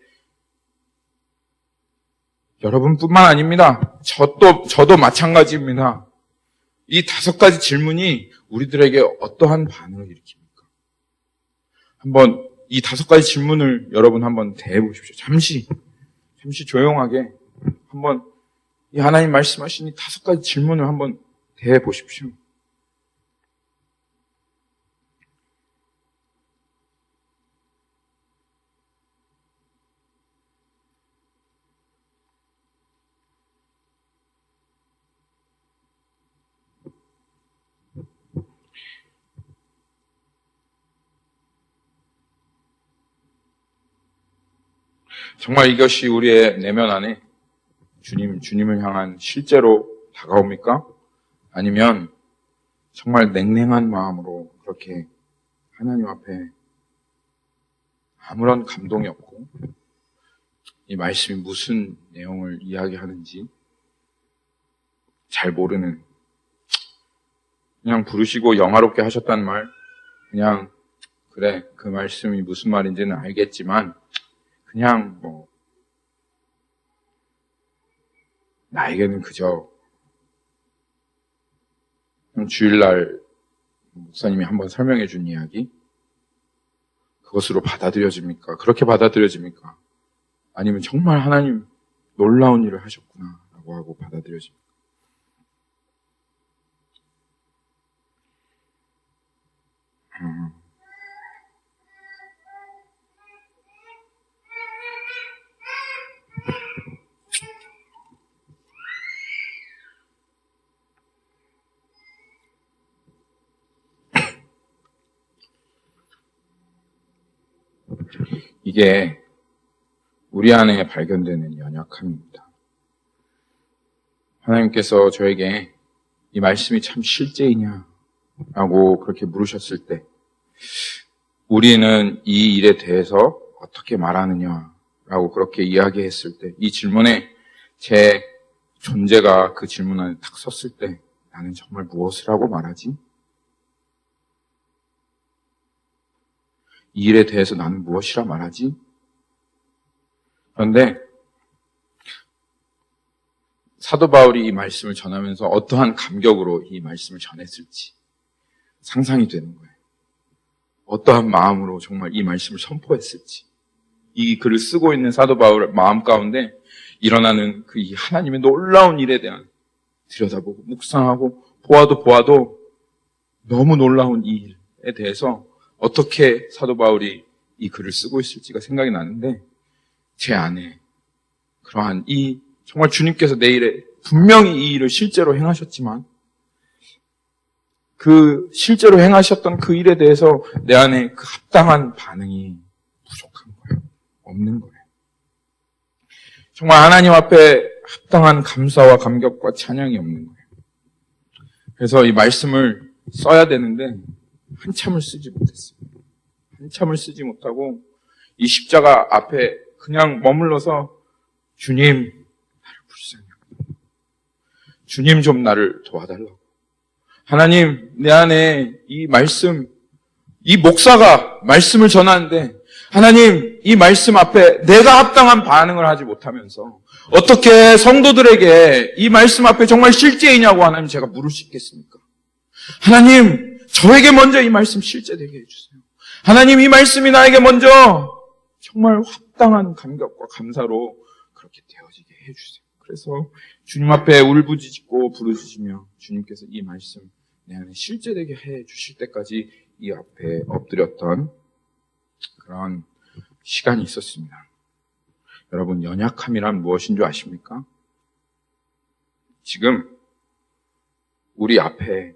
여러분뿐만 아닙니다. 저도 마찬가지입니다. 이 5가지 질문이 우리들에게 어떠한 반응을 일으킵니까? 한번 이 5가지 질문을 여러분 한번 대해보십시오. 잠시 조용하게 한번 이 하나님 말씀하신 이 5가지 질문을 한번 대해보십시오. 정말 이것이 우리의 내면 안에 주님을 향한 실제로 다가옵니까? 아니면 정말 냉랭한 마음으로 그렇게 하나님 앞에 아무런 감동이 없고 이 말씀이 무슨 내용을 이야기하는지 잘 모르는, 그냥 부르시고 영화롭게 하셨단 말, 그냥 그래 그 말씀이 무슨 말인지는 알겠지만 그냥 나에게는 그저 주일날 목사님이 한번 설명해 준 이야기, 그것으로 받아들여집니까? 그렇게 받아들여집니까? 아니면 정말 하나님 놀라운 일을 하셨구나 라고 하고 받아들여집니까? 이게 우리 안에 발견되는 연약함입니다. 하나님께서 저에게 이 말씀이 참 실제이냐라고 그렇게 물으셨을 때 우리는 이 일에 대해서 어떻게 말하느냐라고 그렇게 이야기했을 때 이 질문에 제 존재가 그 질문 안에 딱 섰을 때 나는 정말 무엇을 하고 말하지? 이 일에 대해서 나는 무엇이라 말하지? 그런데 사도 바울이 이 말씀을 전하면서 어떠한 감격으로 이 말씀을 전했을지 상상이 되는 거예요. 어떠한 마음으로 정말 이 말씀을 선포했을지, 이 글을 쓰고 있는 사도 바울의 마음 가운데 일어나는 그 이 하나님의 놀라운 일에 대한 들여다보고 묵상하고 보아도 너무 놀라운 이 일에 대해서 어떻게 사도 바울이 이 글을 쓰고 있을지가 생각이 나는데, 제 안에 그러한 이 정말 주님께서 내 일에 분명히 이 일을 실제로 행하셨지만 그 실제로 행하셨던 그 일에 대해서 내 안에 그 합당한 반응이 부족한 거예요. 없는 거예요. 정말 하나님 앞에 합당한 감사와 감격과 찬양이 없는 거예요. 그래서 이 말씀을 써야 되는데 한참을 쓰지 못했어요. 한참을 쓰지 못하고 이 십자가 앞에 그냥 머물러서 주님, 나를 불쌍히 여기고 주님 좀 나를 도와달라고. 하나님, 내 안에 이 말씀, 이 목사가 말씀을 전하는데 하나님, 이 말씀 앞에 내가 합당한 반응을 하지 못하면서 어떻게 성도들에게 이 말씀 앞에 정말 실제이냐고 하나님 제가 물을 수 있겠습니까? 하나님, 저에게 먼저 이 말씀 실제되게 해주세요. 하나님, 이 말씀이 나에게 먼저 정말 합당한 감격과 감사로 그렇게 되어지게 해주세요. 그래서 주님 앞에 울부짖고 부르짖으며 주님께서 이 말씀 내 안에 실제되게 해주실 때까지 이 앞에 엎드렸던 그런 시간이 있었습니다. 여러분, 연약함이란 무엇인 줄 아십니까? 지금 우리 앞에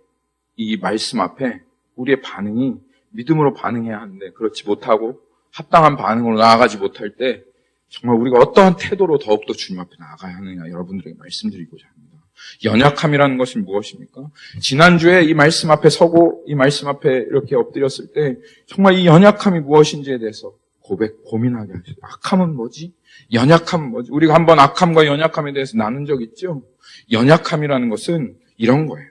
이 말씀 앞에 우리의 반응이 믿음으로 반응해야 하는데 그렇지 못하고 합당한 반응으로 나아가지 못할 때 정말 우리가 어떠한 태도로 더욱더 주님 앞에 나아가야 하느냐 여러분들에게 말씀드리고자 합니다. 연약함이라는 것은 무엇입니까? 지난주에 이 말씀 앞에 서고 이 말씀 앞에 이렇게 엎드렸을 때 정말 이 연약함이 무엇인지에 대해서 고민하게 하시죠. 악함은 뭐지? 연약함은 뭐지? 우리가 한번 악함과 연약함에 대해서 나눈 적 있죠? 연약함이라는 것은 이런 거예요.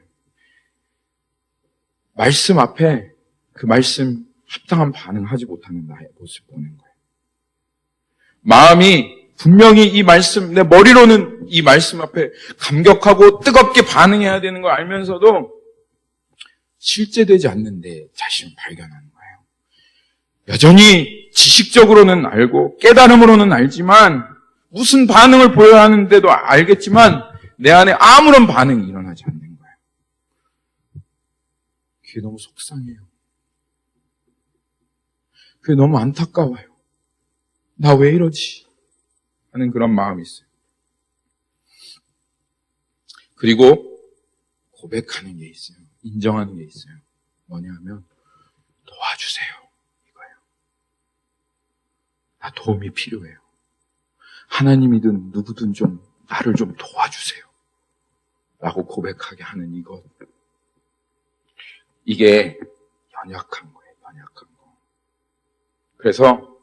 말씀 앞에 그 말씀 합당한 반응하지 못하는 나의 모습 보는 거예요. 마음이 분명히 이 말씀, 내 머리로는 이 말씀 앞에 감격하고 뜨겁게 반응해야 되는 걸 알면서도 실제되지 않는데 자신을 발견하는 거예요. 여전히 지식적으로는 알고 깨달음으로는 알지만 무슨 반응을 보여야 하는데도 알겠지만 내 안에 아무런 반응이 일어나지 않는 거예요. 그게 너무 속상해요. 그게 너무 안타까워요. 나 왜 이러지? 하는 그런 마음이 있어요. 그리고 고백하는 게 있어요. 인정하는 게 있어요. 뭐냐 하면 도와주세요. 이거예요. 나 도움이 필요해요. 하나님이든 누구든 좀 나를 좀 도와주세요. 라고 고백하게 하는 이것. 이게 연약한 거예요. 연약한 거. 그래서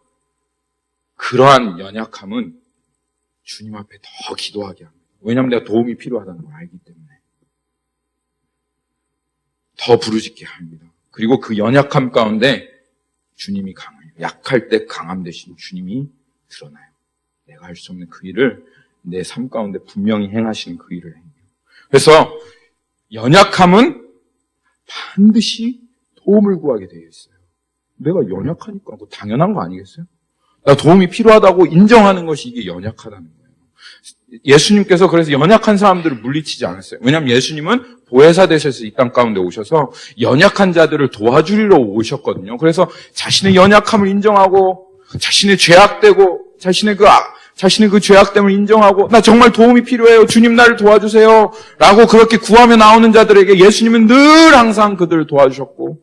그러한 연약함은 주님 앞에 더 기도하게 합니다. 왜냐하면 내가 도움이 필요하다는 걸 알기 때문에. 더 부르짖게 합니다. 그리고 그 연약함 가운데 주님이 강해요. 약할 때 강함 대신 주님이 드러나요. 내가 할 수 없는 그 일을 내 삶 가운데 분명히 행하시는 그 일을 해요. 그래서 연약함은 반드시 도움을 구하게 되어 있어요. 내가 연약하니까 그거 당연한 거 아니겠어요? 나 도움이 필요하다고 인정하는 것이 이게 연약하다는 거예요. 예수님께서 그래서 연약한 사람들을 물리치지 않았어요. 왜냐하면 예수님은 보혜사 되셔서 이 땅 가운데 오셔서 연약한 자들을 도와주리러 오셨거든요. 그래서 자신의 연약함을 인정하고 자신의 죄악되고 자신의 그 죄악됨을 인정하고 나 정말 도움이 필요해요. 주님 나를 도와주세요. 라고 그렇게 구하며 나오는 자들에게 예수님은 늘 항상 그들을 도와주셨고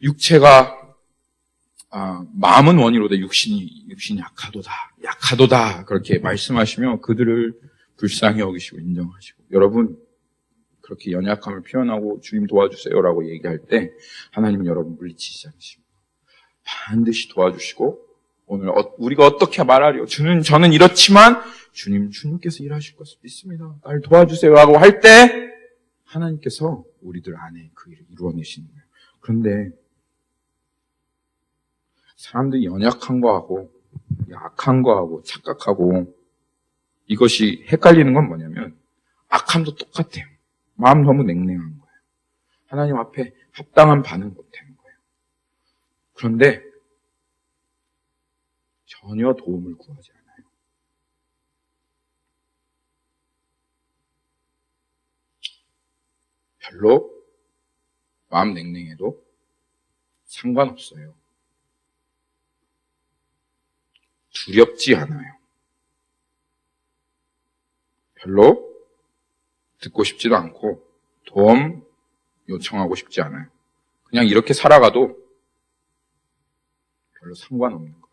육체가 마음은 원이로되 육신이 약하도다 그렇게 말씀하시며 그들을 불쌍히 여기시고 인정하시고 여러분 그렇게 연약함을 표현하고 주님 도와주세요라고 얘기할 때 하나님은 여러분 물리치지 않으십니다. 반드시 도와주시고 오늘 우리가 어떻게 말하려 저는 이렇지만 주님께서 일하실 것을 믿습니다. 나를 도와주세요 하고 할 때 하나님께서 우리들 안에 그 일을 이루어내시는 거예요. 그런데 사람들이 연약한 거하고 악한 거하고 착각하고 이것이 헷갈리는 건 뭐냐면 악함도 똑같아요. 마음 너무 냉랭한 거예요. 하나님 앞에 합당한 반응 못하는 거예요. 그런데 전혀 도움을 구하지 않아요. 별로 마음 냉랭해도 상관없어요. 두렵지 않아요. 별로 듣고 싶지도 않고 도움 요청하고 싶지 않아요. 그냥 이렇게 살아가도 별로 상관없는 것.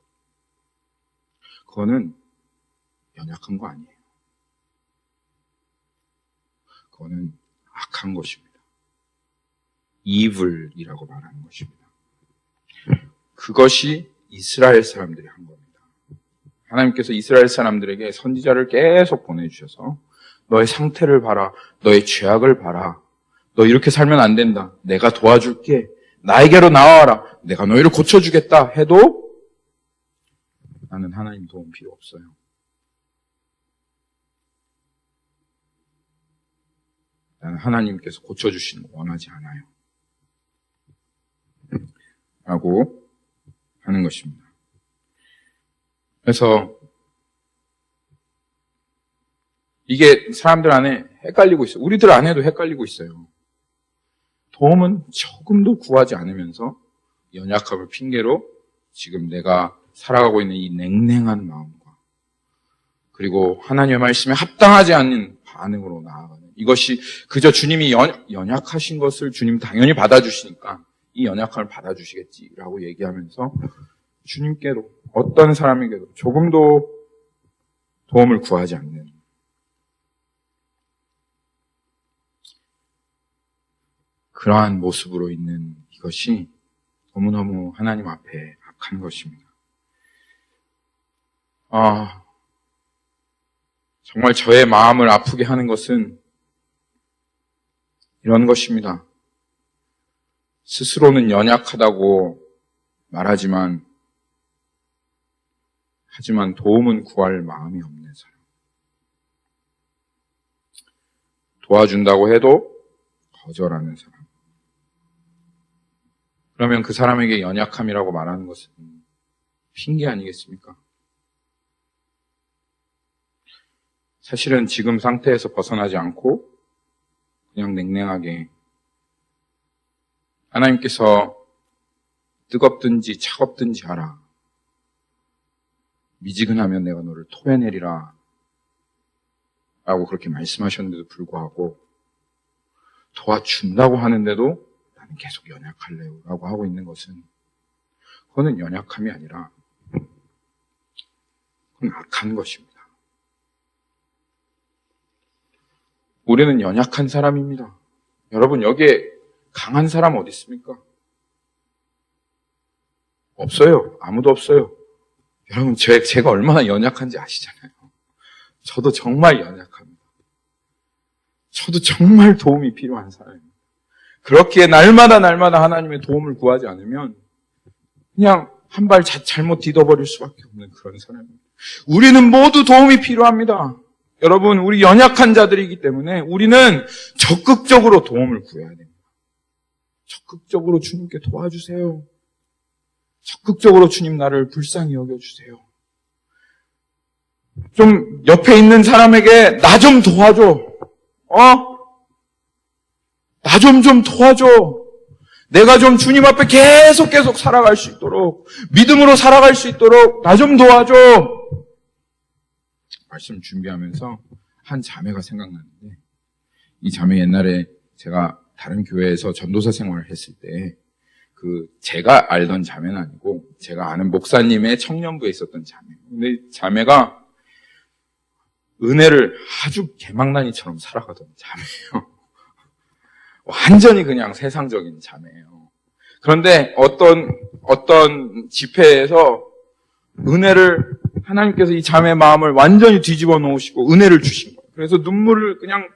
그거는 연약한 거 아니에요. 그거는 악한 것입니다. evil이라고 말하는 것입니다. 그것이 이스라엘 사람들이 한 겁니다. 하나님께서 이스라엘 사람들에게 선지자를 계속 보내주셔서 너의 상태를 봐라. 너의 죄악을 봐라. 너 이렇게 살면 안 된다. 내가 도와줄게. 나에게로 나와라. 내가 너희를 고쳐주겠다 해도 나는 하나님 도움 필요 없어요. 나는 하나님께서 고쳐주시는 거 원하지 않아요. 라고 하는 것입니다. 그래서 이게 사람들 안에 헷갈리고 있어요. 우리들 안에도 헷갈리고 있어요. 도움은 조금도 구하지 않으면서 연약함을 핑계로 지금 내가 살아가고 있는 이 냉랭한 마음과 그리고 하나님의 말씀에 합당하지 않는 반응으로 나아가는 이것이 그저 주님이 연약하신 것을 주님 당연히 받아주시니까 이 연약함을 받아주시겠지라고 얘기하면서 주님께로 어떤 사람에게도 조금도 도움을 구하지 않는 그러한 모습으로 있는 이것이 너무너무 하나님 앞에 악한 것입니다. 정말 저의 마음을 아프게 하는 것은 이런 것입니다. 스스로는 연약하다고 말하지만 하지만 도움은 구할 마음이 없는 사람. 도와준다고 해도 거절하는 사람. 그러면 그 사람에게 연약함이라고 말하는 것은 핑계 아니겠습니까? 사실은 지금 상태에서 벗어나지 않고 그냥 냉랭하게 하나님께서 뜨겁든지 차갑든지 하라. 미지근하면 내가 너를 토해내리라. 라고 그렇게 말씀하셨는데도 불구하고 도와준다고 하는데도 나는 계속 연약할래요. 라고 하고 있는 것은 그거는 연약함이 아니라 그건 악한 것입니다. 우리는 연약한 사람입니다. 여러분 여기에 강한 사람 어디 있습니까? 없어요. 아무도 없어요. 여러분 제가 얼마나 연약한지 아시잖아요. 저도 정말 연약합니다. 저도 정말 도움이 필요한 사람입니다. 그렇기에 날마다 하나님의 도움을 구하지 않으면 그냥 한 발 잘못 디뎌버릴 수밖에 없는 그런 사람입니다. 우리는 모두 도움이 필요합니다. 여러분 우리 연약한 자들이기 때문에 우리는 적극적으로 도움을 구해야 됩니다. 적극적으로 주님께 도와주세요. 적극적으로 주님 나를 불쌍히 여겨주세요. 좀 옆에 있는 사람에게 나 좀 도와줘. 나 좀 도와줘. 내가 좀 주님 앞에 계속 살아갈 수 있도록 믿음으로 살아갈 수 있도록 나 좀 도와줘. 말씀 준비하면서 한 자매가 생각나는데 이 자매 옛날에 제가 다른 교회에서 전도사 생활을 했을 때 제가 알던 자매는 아니고 제가 아는 목사님의 청년부에 있었던 자매. 근데 자매가 은혜를 아주 개망나니처럼 살아가던 자매예요. 완전히 그냥 세상적인 자매예요. 그런데 어떤 집회에서 은혜를 하나님께서 이 자매의 마음을 완전히 뒤집어 놓으시고 은혜를 주신 거예요. 그래서 눈물을 그냥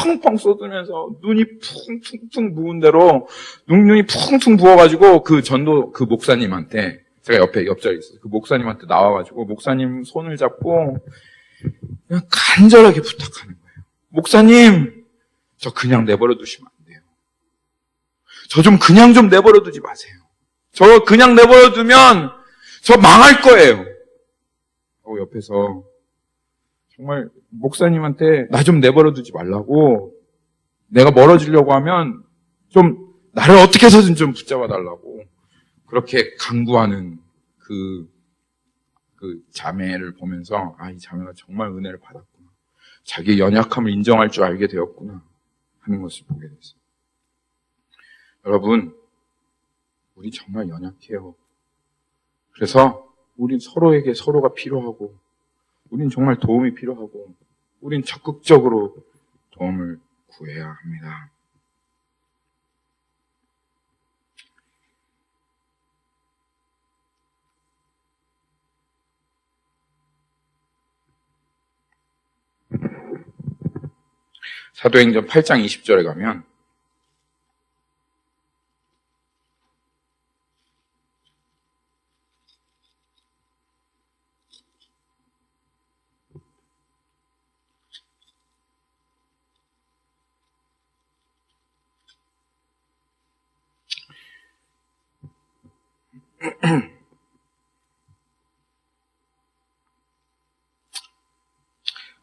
펑펑 쏟으면서 눈이 퉁퉁퉁 부은 대로 눈이 퉁퉁 부어가지고 그 목사님한테 제가 옆자리에 있어요. 그 목사님한테 나와가지고 목사님 손을 잡고 그냥 간절하게 부탁하는 거예요. 목사님, 저 그냥 내버려 두시면 안 돼요. 저 좀 그냥 좀 내버려 두지 마세요. 저 그냥 내버려 두면 저 망할 거예요. 옆에서 정말 목사님한테 나 좀 내버려 두지 말라고 내가 멀어지려고 하면 좀 나를 어떻게 해서든 좀 붙잡아 달라고 그렇게 강구하는 그 자매를 보면서 이 자매가 정말 은혜를 받았구나. 자기의 연약함을 인정할 줄 알게 되었구나 하는 것을 보게 됐어요. 여러분, 우리 정말 연약해요. 그래서 우린 서로에게 서로가 필요하고, 우린 정말 도움이 필요하고, 우린 적극적으로 도움을 구해야 합니다. 사도행전 8장 20절에 가면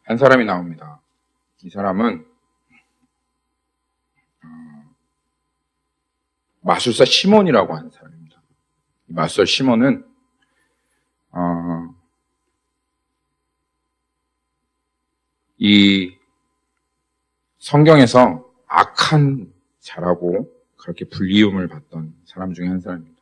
한 사람이 나옵니다. 이 사람은 마술사 시몬이라고 하는 사람입니다. 이 마술사 시몬은 이 성경에서 악한 자라고 그렇게 불리움을 받던 사람 중에 한 사람입니다.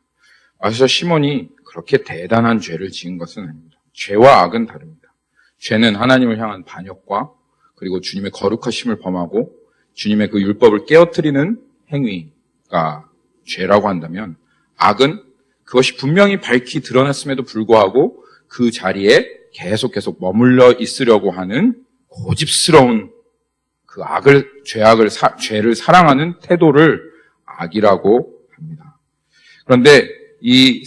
마술사 시몬이 그렇게 대단한 죄를 지은 것은 아닙니다. 죄와 악은 다릅니다. 죄는 하나님을 향한 반역과 그리고 주님의 거룩하심을 범하고 주님의 그 율법을 깨어뜨리는 행위가 죄라고 한다면, 악은 그것이 분명히 밝히 드러났음에도 불구하고 그 자리에 계속 머물러 있으려고 하는 고집스러운 그 죄를 사랑하는 태도를 악이라고 합니다. 그런데 이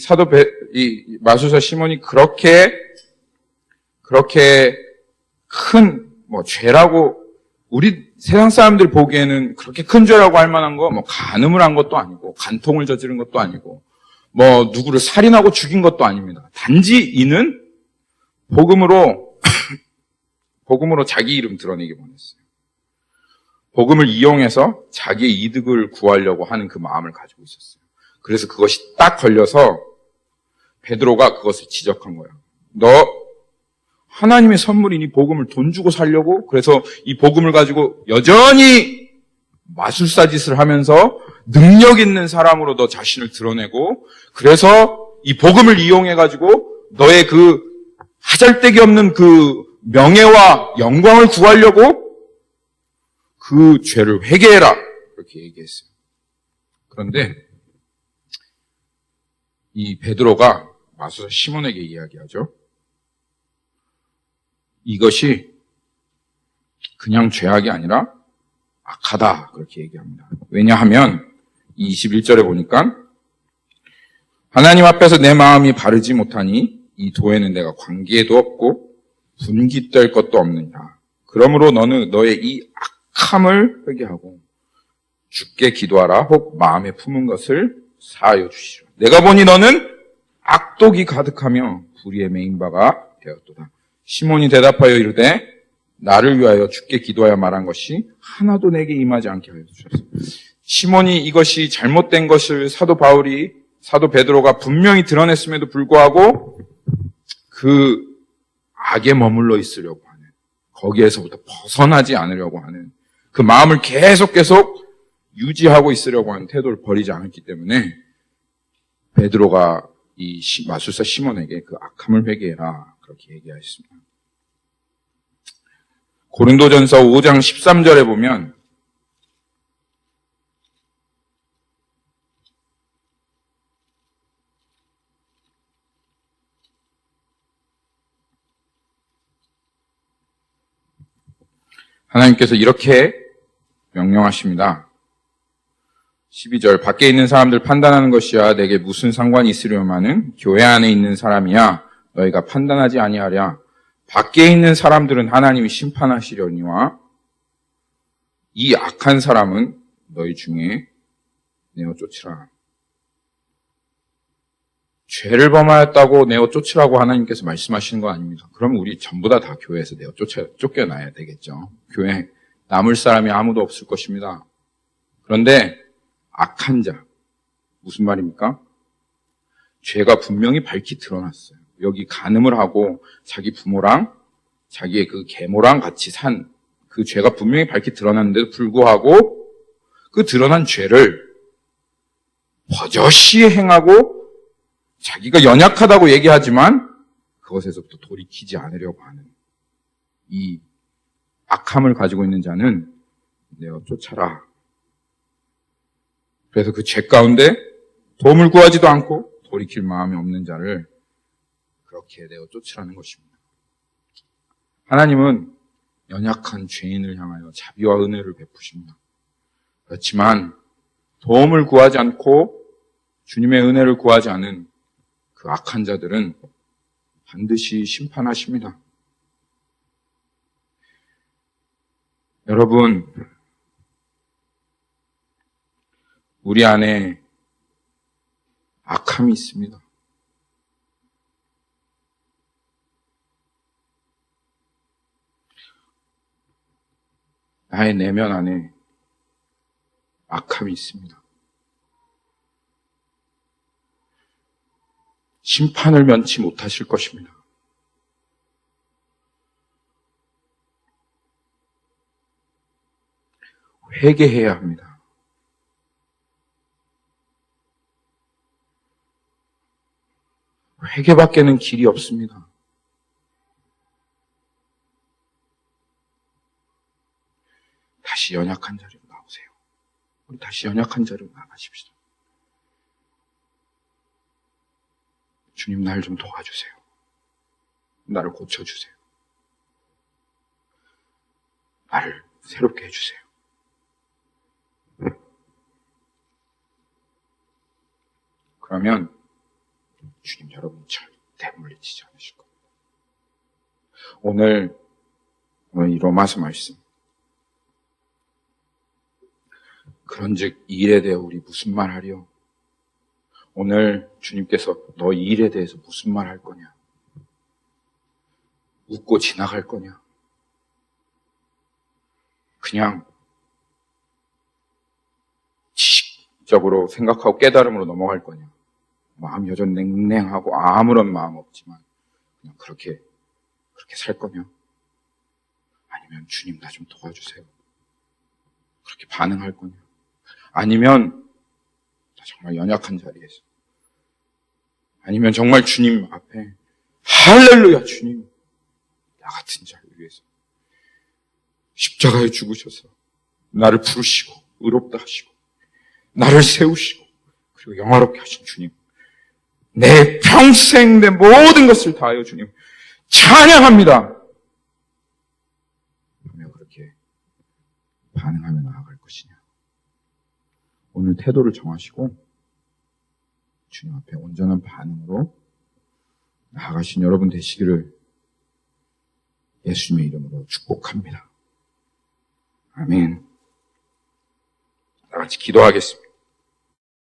마술사 시몬이 그렇게 큰 죄라고, 우리 세상 사람들 보기에는 그렇게 큰 죄라고 할 만한 거, 간음을 한 것도 아니고, 간통을 저지른 것도 아니고, 누구를 살인하고 죽인 것도 아닙니다. 단지 이는 복음으로 자기 이름 드러내기 원했어요. 복음을 이용해서 자기의 이득을 구하려고 하는 그 마음을 가지고 있었어요. 그래서 그것이 딱 걸려서 베드로가 그것을 지적한 거예요. 너 하나님의 선물이니 복음을 돈 주고 살려고? 그래서 이 복음을 가지고 여전히 마술사 짓을 하면서 능력 있는 사람으로 너 자신을 드러내고, 그래서 이 복음을 이용해가지고 너의 그 하잘데기 없는 그 명예와 영광을 구하려고 그 죄를 회개해라, 그렇게 얘기했어요. 그런데 이 베드로가 마술사 시몬에게 이야기하죠. 이것이 그냥 죄악이 아니라 악하다, 그렇게 얘기합니다. 왜냐하면 21절에 보니까 하나님 앞에서 내 마음이 바르지 못하니 이 도에는 내가 관계도 없고 분깃될 것도 없느냐. 그러므로 너는 너의 이 악함을 회개하고 주께 기도하라. 혹 마음에 품은 것을 사하여 주시라. 내가 보니 너는 악독이 가득하며 불의에 매인 바가 되었도다. 시몬이 대답하여 이르되 나를 위하여 주께 기도하여 말한 것이 하나도 내게 임하지 않게 하여 주셨소. 시몬이 이것이 잘못된 것을 사도 베드로가 분명히 드러냈음에도 불구하고 그 악에 머물러 있으려고 하는, 거기에서부터 벗어나지 않으려고 하는 그 마음을 계속 유지하고 있으려고 하는 태도를 버리지 않았기 때문에 베드로가 이 마술사 시몬에게 그 악함을 회개해라, 그렇게 얘기하였습니다. 고린도전서 5장 13절에 보면 하나님께서 이렇게 명령하십니다. 12절, 밖에 있는 사람들 판단하는 것이야 내게 무슨 상관이 있으려마는 교회 안에 있는 사람이야 너희가 판단하지 아니하랴. 밖에 있는 사람들은 하나님이 심판하시려니와 이 악한 사람은 너희 중에 내어 쫓으라. 죄를 범하였다고 내어 쫓으라고 하나님께서 말씀하시는 거 아닙니다. 그럼 우리 전부 다 교회에서 내어 쫓겨나야 되겠죠. 교회 남을 사람이 아무도 없을 것입니다. 그런데 악한 자, 무슨 말입니까? 죄가 분명히 밝히 드러났어요. 여기 간음을 하고 자기 부모랑 자기의 그 계모랑 같이 산 그 죄가 분명히 밝히 드러났는데도 불구하고 그 드러난 죄를 버젓이 행하고 자기가 연약하다고 얘기하지만 그것에서부터 돌이키지 않으려고 하는 이 악함을 가지고 있는 자는 내어 쫓아라. 그래서 그 죄 가운데 도움을 구하지도 않고 돌이킬 마음이 없는 자를 그렇게 내어 쫓으라는 것입니다. 하나님은 연약한 죄인을 향하여 자비와 은혜를 베푸십니다. 그렇지만 도움을 구하지 않고 주님의 은혜를 구하지 않은 그 악한 자들은 반드시 심판하십니다. 여러분, 우리 안에 악함이 있습니다. 나의 내면 안에 악함이 있습니다. 심판을 면치 못하실 것입니다. 회개해야 합니다. 회개밖에는 길이 없습니다. 다시 연약한 자리로 나오세요. 우리 다시 연약한 자리로 나가십시다. 주님, 날 좀 도와주세요. 나를 고쳐주세요. 나를 새롭게 해주세요. 그러면 주님 여러분 절대 물리치지 않으실 겁니다. 오늘 이 로마서 말씀, 그런즉 이 일에 대해 우리 무슨 말 하리요? 오늘 주님께서 너 이 일에 대해서 무슨 말 할 거냐? 웃고 지나갈 거냐? 그냥 지식적으로 생각하고 깨달음으로 넘어갈 거냐? 마음 여전히 냉랭하고 아무런 마음 없지만 그냥 그렇게 살 거냐? 아니면 주님 나 좀 도와주세요. 그렇게 반응할 거냐? 아니면 정말 연약한 자리에서, 아니면 정말 주님 앞에 할렐루야 주님, 나 같은 자를 위해서 십자가에 죽으셔서 나를 부르시고 의롭다 하시고 나를 세우시고 그리고 영화롭게 하신 주님, 내 평생 내 모든 것을 다하여 주님 찬양합니다 하며 그렇게 반응하며 나아갈 것이냐? 오늘 태도를 정하시고 주님 앞에 온전한 반응으로 나아가신 여러분 되시기를 예수님의 이름으로 축복합니다. 아멘. 다 같이 기도하겠습니다.